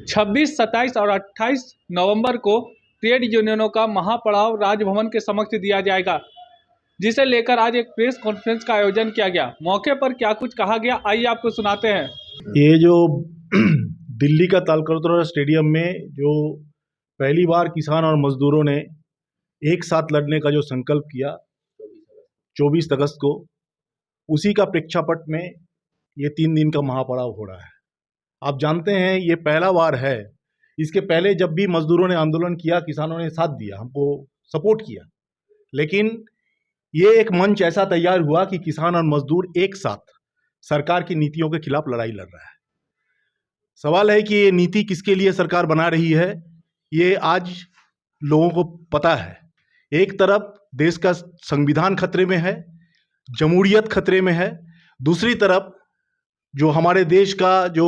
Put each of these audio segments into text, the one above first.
26, 27 और 28 नवंबर को ट्रेड यूनियनों का महापड़ाव राजभवन के समक्ष दिया जाएगा, जिसे लेकर आज एक प्रेस कॉन्फ्रेंस का आयोजन किया गया। मौके पर क्या कुछ कहा गया, आइए आपको सुनाते हैं। ये जो दिल्ली का तालकटोरा स्टेडियम में जो पहली बार किसान और मजदूरों ने एक साथ लड़ने का जो संकल्प किया 24 अगस्त को, उसी का प्रेक्षापट में ये 3 दिन का महापड़ाव हो रहा है। आप जानते हैं ये पहला बार है। इसके पहले जब भी मजदूरों ने आंदोलन किया, किसानों ने साथ दिया, हमको सपोर्ट किया, लेकिन ये एक मंच ऐसा तैयार हुआ कि किसान और मजदूर एक साथ सरकार की नीतियों के खिलाफ लड़ाई लड़ रहा है। सवाल है कि ये नीति किसके लिए सरकार बना रही है, ये आज लोगों को पता है। एक तरफ देश का संविधान खतरे में है, जमहूरियत खतरे में है, दूसरी तरफ जो हमारे देश का जो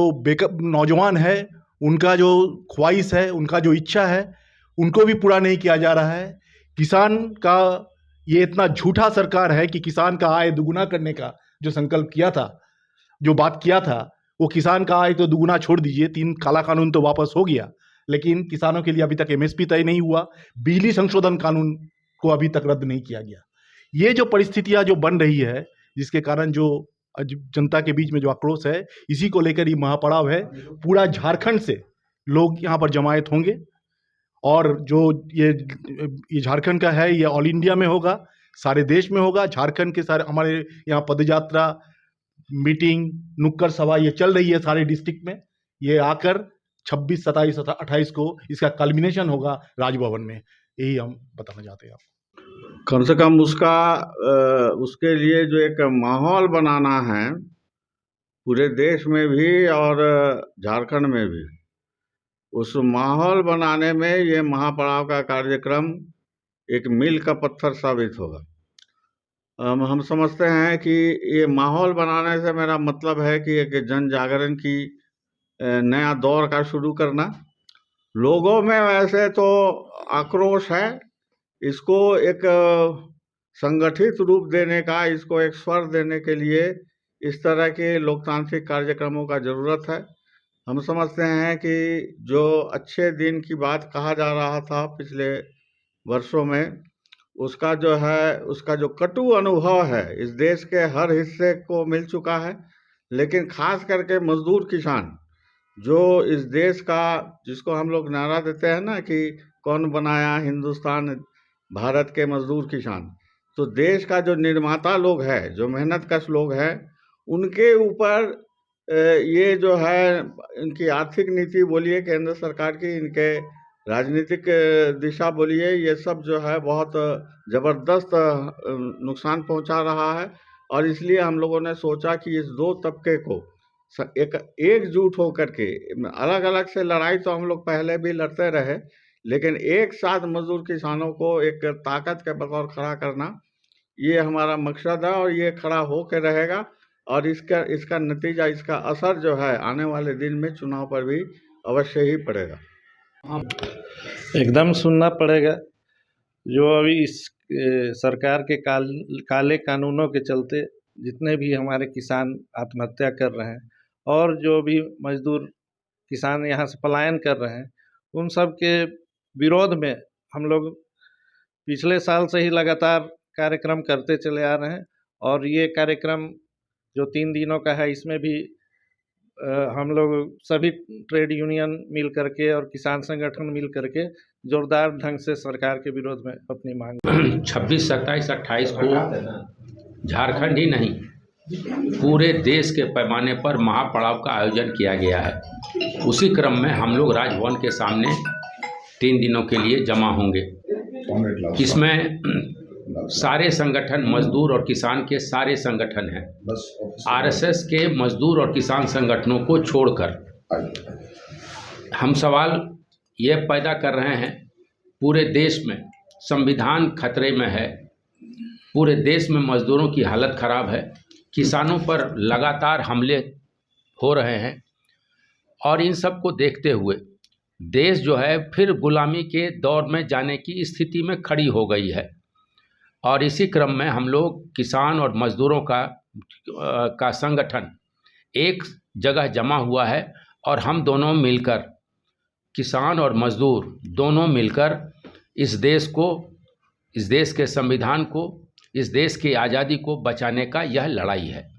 नौजवान है, उनका जो ख्वाहिश है, उनका जो इच्छा है, उनको भी पूरा नहीं किया जा रहा है। किसान का ये इतना झूठा सरकार है कि किसान का आय दुगुना करने का जो संकल्प किया था, जो बात किया था, वो किसान का आय तो दुगुना छोड़ दीजिए, 3 काला कानून तो वापस हो गया, लेकिन किसानों के लिए अभी तक एमएसपी तय नहीं हुआ, बिजली संशोधन कानून को अभी तक रद्द नहीं किया गया। ये जो परिस्थितियां जो बन रही है, जिसके कारण जो जनता के बीच में जो आक्रोश है, इसी को लेकर ये महापड़ाव है। पूरा झारखंड से लोग यहाँ पर जमायत होंगे और जो ये झारखंड का है, ये ऑल इंडिया में होगा, सारे देश में होगा। झारखंड के सारे हमारे यहाँ पदयात्रा, मीटिंग, नुक्कड़ सभा ये चल रही है सारे डिस्ट्रिक्ट में। ये आकर 26, 27, 28 को इसका कल्मिनेशन होगा राजभवन में। यही हम बताना चाहते हैं आपको। कम से कम उसके लिए जो एक माहौल बनाना है पूरे देश में भी और झारखंड में भी, उस माहौल बनाने में ये महापड़ाव का कार्यक्रम एक मील का पत्थर साबित होगा। हम समझते हैं कि ये माहौल बनाने से मेरा मतलब है कि एक जन जागरण की नया दौर का शुरू करना। लोगों में वैसे तो आक्रोश है, इसको एक संगठित रूप देने का, इसको एक स्वर देने के लिए इस तरह के लोकतांत्रिक कार्यक्रमों का ज़रूरत है। हम समझते हैं कि जो अच्छे दिन की बात कहा जा रहा था पिछले वर्षों में, उसका जो कटु अनुभव है इस देश के हर हिस्से को मिल चुका है। लेकिन खास करके मजदूर किसान, जो इस देश का, जिसको हम लोग नारा देते हैं ना कि कौन बनाया हिंदुस्तान, भारत के मजदूर किसान, तो देश का जो निर्माता लोग है, जो मेहनतकश लोग हैं, उनके ऊपर ये जो है इनकी आर्थिक नीति बोलिए केंद्र सरकार की, इनके राजनीतिक दिशा बोलिए, ये सब जो है बहुत ज़बरदस्त नुकसान पहुंचा रहा है। और इसलिए हम लोगों ने सोचा कि इस 2 तबके को एकजुट होकर के, अलग अलग से लड़ाई तो हम लोग पहले भी लड़ते रहे, लेकिन एक साथ मजदूर किसानों को एक ताकत के बतौर खड़ा करना, ये हमारा मकसद है और ये खड़ा हो के रहेगा। और इसका नतीजा, इसका असर जो है आने वाले दिन में चुनाव पर भी अवश्य ही पड़ेगा। एकदम सुनना पड़ेगा। जो अभी इस सरकार के काले कानूनों के चलते जितने भी हमारे किसान आत्महत्या कर रहे हैं और जो भी मजदूर किसान यहाँ से पलायन कर रहे हैं, उन सब के विरोध में हम लोग पिछले साल से ही लगातार कार्यक्रम करते चले आ रहे हैं। और ये कार्यक्रम जो 3 दिनों का है, इसमें भी हम लोग सभी ट्रेड यूनियन मिल करके और किसान संगठन मिल करके जोरदार ढंग से सरकार के विरोध में अपनी मांग 26, 27, 28 को झारखंड ही नहीं, पूरे देश के पैमाने पर महापड़ाव का आयोजन किया गया है। उसी क्रम में हम लोग राजभवन के सामने 3 दिनों के लिए जमा होंगे। इसमें सारे संगठन, मजदूर और किसान के सारे संगठन हैं। आरएसएस के मजदूर और किसान संगठनों को छोड़कर हम सवाल ये पैदा कर रहे हैं, पूरे देश में संविधान खतरे में है, पूरे देश में मजदूरों की हालत ख़राब है, किसानों पर लगातार हमले हो रहे हैं और इन सब को देखते हुए देश जो है फिर गुलामी के दौर में जाने की स्थिति में खड़ी हो गई है। और इसी क्रम में हम लोग किसान और मजदूरों का संगठन एक जगह जमा हुआ है और हम दोनों मिलकर किसान और मजदूर दोनों मिलकर इस देश को, इस देश के संविधान को, इस देश की आज़ादी को बचाने का यह लड़ाई है।